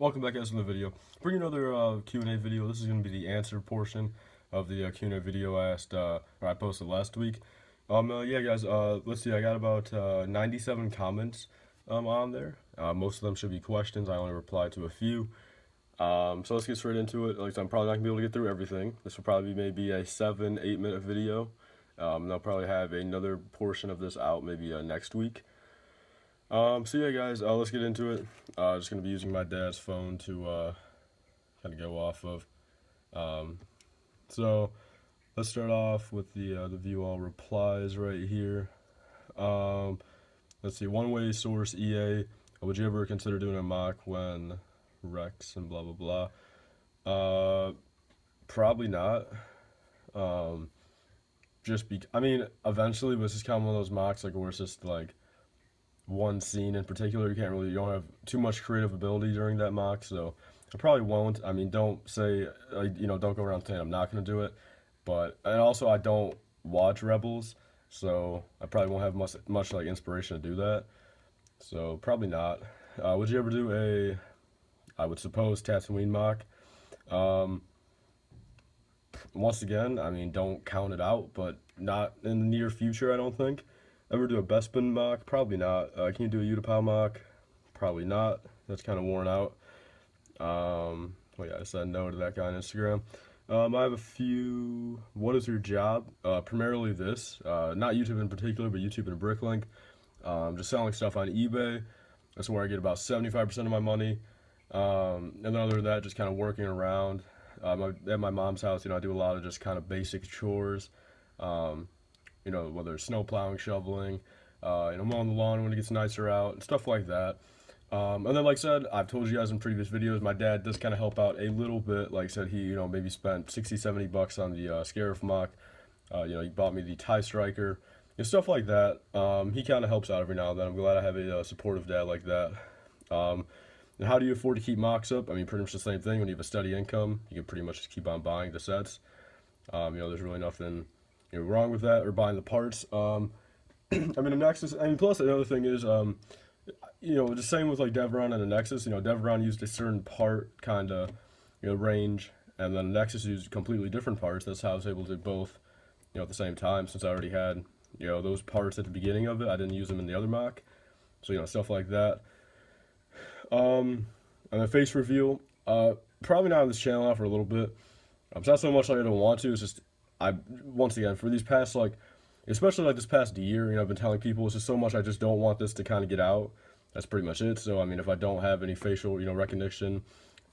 Welcome back, guys, to the video. Bring another Q&A video. This is going to be the answer portion of the Q&A video I posted last week. Yeah, guys. Let's see. I got about 97 comments on there. Most of them should be questions. I only replied to a few. So let's get straight into it. Like I'm probably not gonna be able to get through everything. This will probably be maybe a 7-8 minute video. They'll probably have another portion of this out maybe next week. So yeah, guys, let's get into it. Just gonna be using my dad's phone to kind of go off of. So let's start off with the view all replies right here. Let's see. One way source EA. Would you ever consider doing a mock when Rex and blah blah blah? Probably not. I mean, eventually, but it's just kind of one of those mocks like where it's just like one scene in particular. You don't have too much creative ability during that mock, so I probably won't. I mean, don't say, don't go around saying I'm not going to do it. And also, I don't watch Rebels, so I probably won't have much like inspiration to do that. So probably not. Would you ever do I would suppose, Tatooine mock? Once again, I mean, don't count it out, but not in the near future, I don't think. Ever do a Bespin mock? Probably not. Can you do a Utapau mock? Probably not. That's kind of worn out. Well, yeah, I said no to that guy on Instagram. I have a few. What is your job? Primarily this. Not YouTube in particular, but YouTube and Bricklink. Just selling stuff on eBay. That's where I get about 75% of my money. And then other than that, just kind of working around. At my mom's house, I do a lot of just kind of basic chores. Whether it's snow plowing, shoveling, mowing the lawn when it gets nicer out, and stuff like that. And then, like I said, I've told you guys in previous videos, my dad does kind of help out a little bit. Like I said, he, maybe spent 60, 70 bucks on the Scarif mock. He bought me the TIE Striker, stuff like that. He kind of helps out every now and then. I'm glad I have a supportive dad like that. And how do you afford to keep mocks up? I mean, pretty much the same thing. When you have a steady income, you can pretty much just keep on buying the sets. There's really nothing wrong with that, or buying the parts. I mean, a Nexus. I mean, plus another thing is, the same with like Devron and a Nexus. Devron used a certain part kind of, range, and then Nexus used completely different parts. That's how I was able to do both, at the same time. Since I already had, those parts at the beginning of it, I didn't use them in the other mock. So stuff like that. And the face reveal. Probably not on this channel now for a little bit. It's not so much like I don't want to. It's just once again, for these past especially like this past year, I've been telling people it's just so much I just don't want this to kind of get out. That's pretty much it. So I mean, if I don't have any facial recognition,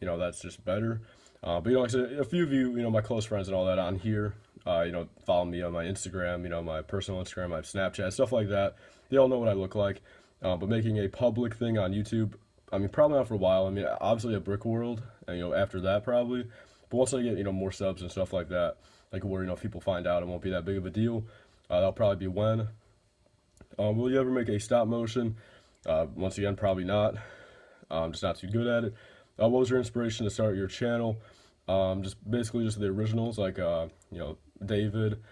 that's just better. But like I said, a few of you, my close friends and all that on here, follow me on my Instagram, my personal Instagram, my Snapchat, stuff like that. They all know what I look like. But making a public thing on YouTube, I mean, probably not for a while. I mean, obviously a Brick World, and after that probably. But once I get more subs and stuff like that, like where if people find out, it won't be that big of a deal. That'll probably be when. Will you ever make a stop motion? Once again, probably not. I'm just not too good at it. What was your inspiration to start your channel? Just basically just the originals, like David,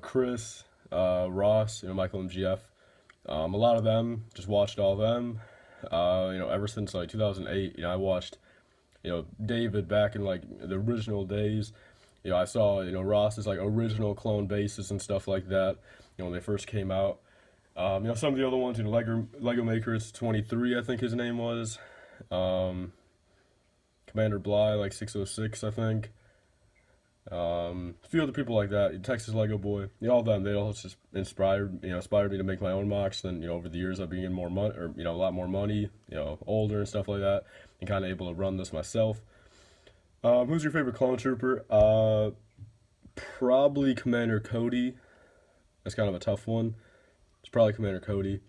Chris, Ross, Michael MGF. A lot of them. Just watched all of them. Ever since like 2008, I watched David back in like the original days. I saw Ross's like original clone bases and stuff like that. When they first came out. Some of the other ones, Lego Maker, it's 23, I think his name was. Commander Bly, like 606, I think. A few other people like that. Texas Lego Boy, all of them. They all just inspired me to make my own mocks. Then over the years I've been getting more money, or a lot more money, older and stuff like that, and kind of able to run this myself. Who's your favorite clone trooper? Probably Commander Cody. That's kind of a tough one. It's probably Commander Cody.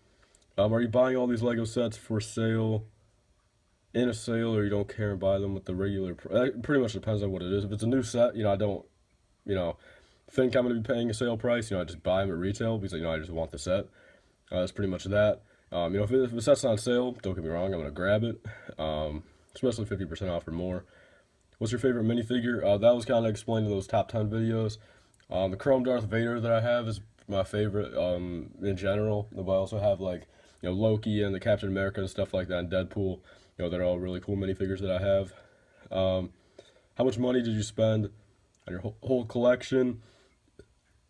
Are you buying all these Lego sets for sale? In a sale, or you don't care and buy them with the regular it pretty much depends on what it is. If it's a new set, I don't, think I'm going to be paying a sale price. I just buy them at retail because, I just want the set. That's pretty much that. If the set's on sale, don't get me wrong, I'm going to grab it. Especially 50% off or more. What's your favorite minifigure? That was kind of explained in those top 10 videos. The Chrome Darth Vader that I have is my favorite in general. But I also have like Loki and the Captain America and stuff like that, and Deadpool. they're all really cool minifigures that I have. How much money did you spend on your whole collection?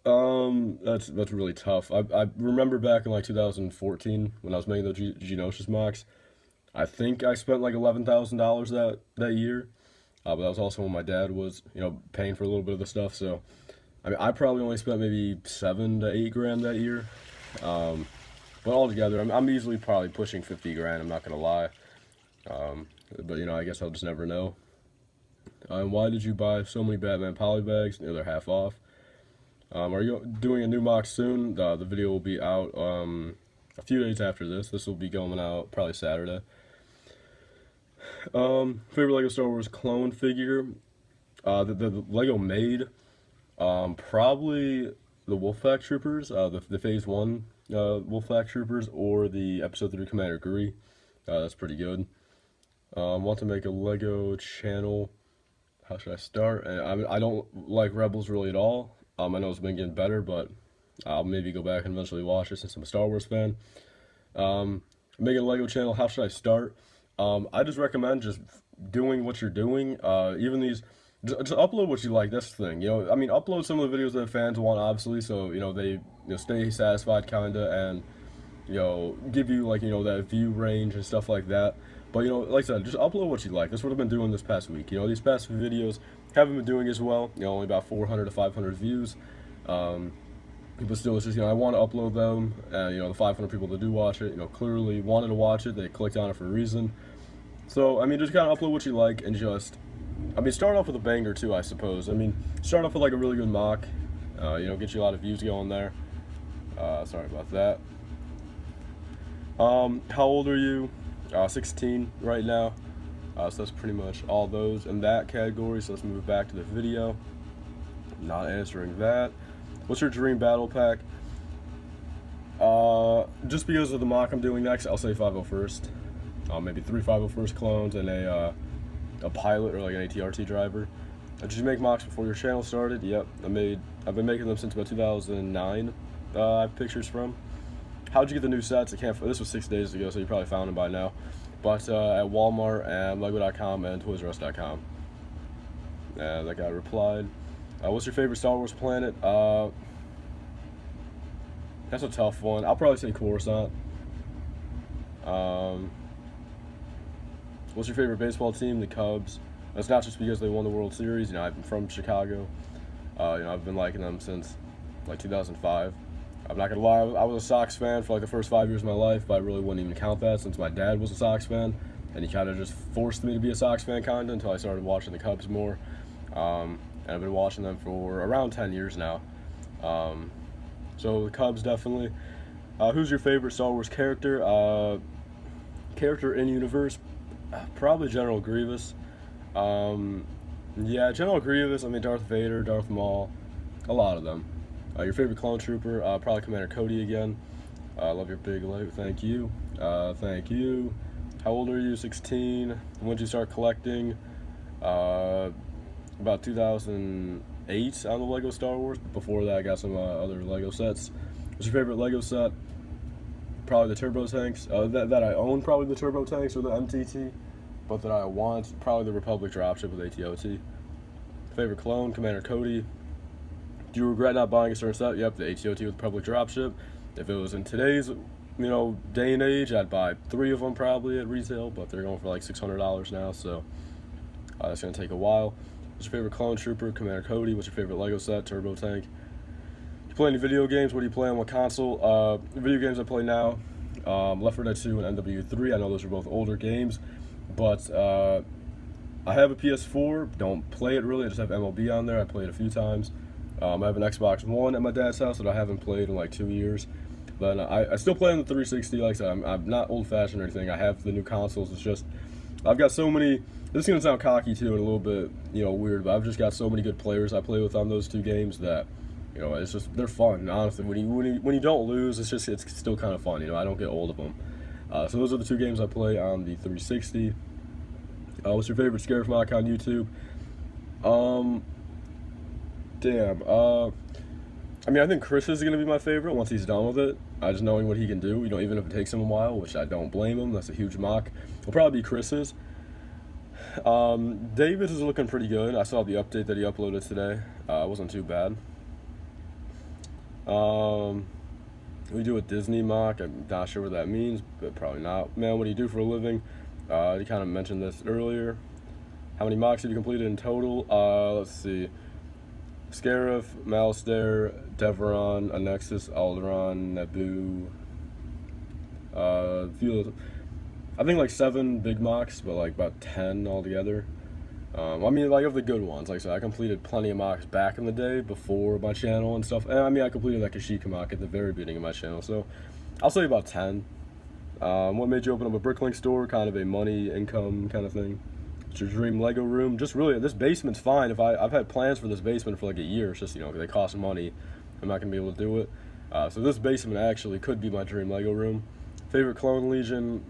That's really tough. I remember back in like 2014 when I was making the Geonosis mocks. I think I spent like $11,000 that year. But that was also when my dad was, paying for a little bit of the stuff. So, I mean, I probably only spent maybe 7 to 8 grand that year. But altogether, I'm easily probably pushing 50 grand. I'm not gonna lie. But I guess I'll just never know. And why did you buy so many Batman polybags? They're half off. Are you doing a new mock soon? The video will be out a few days after this. This will be going out probably Saturday. Favorite Lego Star Wars clone figure? The Lego made, probably the Wolfpack Troopers, the Phase 1 Wolfpack Troopers, or the Episode 3 Commander Gree. That's pretty good. Want to make a Lego channel. How should I start? I don't like Rebels really at all. I know it's been getting better, but I'll maybe go back and eventually watch it since I'm a Star Wars fan. Making a Lego channel, how should I start? I just recommend just doing what you're doing. Even these, just upload what you like. That's the thing. Upload some of the videos that fans want, obviously, so they stay satisfied, kinda, and give you like that view range and stuff like that. But like I said, just upload what you like. That's what I've been doing this past week. These past few videos haven't been doing as well. Only about 400 to 500 views. But still, it's just I want to upload them. The 500 people that do watch it, clearly wanted to watch it. They clicked on it for a reason. So just kind of upload what you like and just, start off with a banger too, I suppose. Start off with like a really good mock. Get you a lot of views going there. Sorry about that. How old are you? 16 right now. So that's pretty much all those in that category. So let's move back to the video. Not answering that. What's your dream battle pack? Just because of the mock I'm doing next, I'll say 501st. Maybe 3 501st clones and a pilot or like an ATRT driver. Did you make mocks before your channel started? Yep, I've been making them since about 2009. I have pictures from. How'd you get the new sets? This was 6 days ago, so you probably found them by now. But at Walmart and Lego.com and ToysRUs.com. And that guy replied. What's your favorite Star Wars planet? That's a tough one. I'll probably say Coruscant. What's your favorite baseball team? The Cubs. That's not just because they won the World Series. I'm from Chicago. I've been liking them since like 2005. I'm not gonna lie, I was a Sox fan for like the first 5 years of my life, but I really wouldn't even count that since my dad was a Sox fan, and he kind of just forced me to be a Sox fan kinda until I started watching the Cubs more. And I've been watching them for around 10 years now. So the Cubs definitely. Who's your favorite Star Wars character? Character in universe? Probably General Grievous. Yeah, General Grievous, Darth Vader, Darth Maul, a lot of them. Your favorite clone trooper? Probably Commander Cody again. Love your big leg. Thank you. Thank you. How old are you? 16. When did you start collecting? About 2008 on the Lego Star Wars. Before that, I got some other Lego sets. What's your favorite Lego set? Probably the turbo tanks. That I own, probably the turbo tanks or the MTT. But that I want, probably the Republic dropship with ATOT. Favorite clone? Commander Cody. Do you regret not buying a certain set? Yep, the ATOT with Public Dropship. If it was in today's, day and age, I'd buy 3 of them probably at retail, but they're going for like $600 now, so that's going to take a while. What's your favorite clone trooper? Commander Cody. What's your favorite Lego set? Turbo Tank. Do you play any video games? What do you play on what console? Video games I play now, Left 4 Dead 2 and MW3. I know those are both older games, but I have a PS4. Don't play it really. I just have MLB on there. I played it a few times. I have an Xbox One at my dad's house that I haven't played in like 2 years. But I still play on the 360. Like I said, I'm not old-fashioned or anything. I have the new consoles. It's just, I've got so many, this is going to sound cocky too and a little bit, weird, but I've just got so many good players I play with on those 2 games that, it's just, they're fun, honestly. When you don't lose, it's still kind of fun, I don't get old of them. So those are the 2 games I play on the 360. What's your favorite Scarif mock on YouTube? I mean, I think Chris is gonna be my favorite once he's done with it. Just knowing what he can do, you know, even if it takes him a while, which I don't blame him. That's a huge mock. It'll probably be Chris's. David is looking pretty good. I saw the update that he uploaded today. It wasn't too bad. We do a Disney mock. I'm not sure what that means, but probably not. Man, what do you do for a living? You kind of mentioned this earlier. How many mocks have you completed in total? Let's see. Scarif, Malstair, Deveron, Annexus, Alderaan, Naboo. I think like 7 big mocks, but like about 10 altogether. I mean, like of the good ones. Like I said, I completed plenty of mocks back in the day before my channel and stuff. And I mean, I completed like a Sheikah mock at the very beginning of my channel. So I'll say about 10. What made you open up a bricklink store? Kind of a money income kind of thing. It's your dream Lego room. Just really, this basement's fine. I've had plans for this basement for like a year. It's just, you know, they cost money. I'm not gonna be able to do it. So this basement actually could be my dream Lego room. Favorite Clone Legion?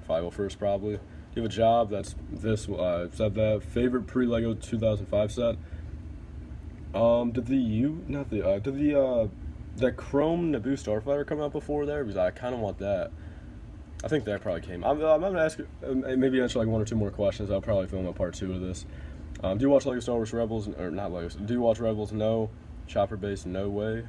501st probably. You have a job? That's this. Said that. Favorite pre-Lego 2005 set? Did that Chrome Naboo Starfighter come out before there? Because I kind of want that. I think that probably came. I'm gonna ask, maybe answer like 1 or 2 more questions. I'll probably film a part 2 of this. Do you watch Lego Star Wars Rebels or not Lego? Do you watch Rebels? No. Chopper Base? No way.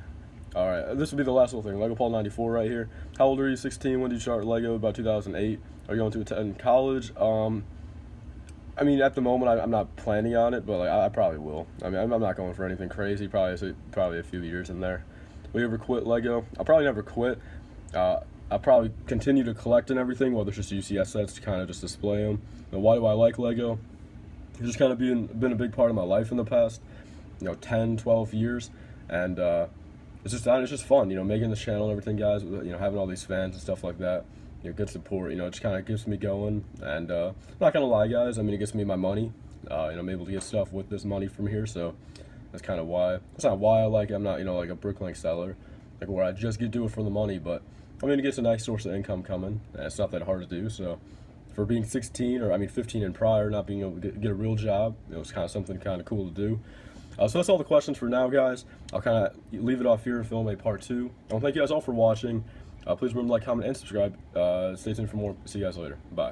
All right, this will be the last little thing. Lego Paul 94 right here. How old are you? 16. When did you start Lego? About 2008. Are you going to attend college? I mean, at the moment, I'm not planning on it, but like I probably will. I mean, I'm not going for anything crazy. Probably a few years in there. Will you ever quit Lego? I'll probably never quit. I'll probably continue to collect and everything, whether it's just UCS sets to kind of just display them. Now, why do I like Lego? It's just kind of been a big part of my life in the past, 10, 12 years, and it's just fun, making this channel and everything, guys. Having all these fans and stuff like that. Good support. It just kind of keeps me going. And I'm not gonna lie, guys. I mean, it gets me my money. I'm able to get stuff with this money from here, so that's kind of why. That's not why I like it. I'm not, like a bricklink seller, like where I just do it for the money. But I mean, it gets a nice source of income coming, and it's not that hard to do. So for being 16 or 15 and prior, not being able to get a real job, it's kind of something kind of cool to do. So that's all the questions for now, guys. I'll kind of leave it off here and film a part 2. I want to thank you guys all for watching. Please remember to like, comment, and subscribe. Stay tuned for more. See you guys later. Bye.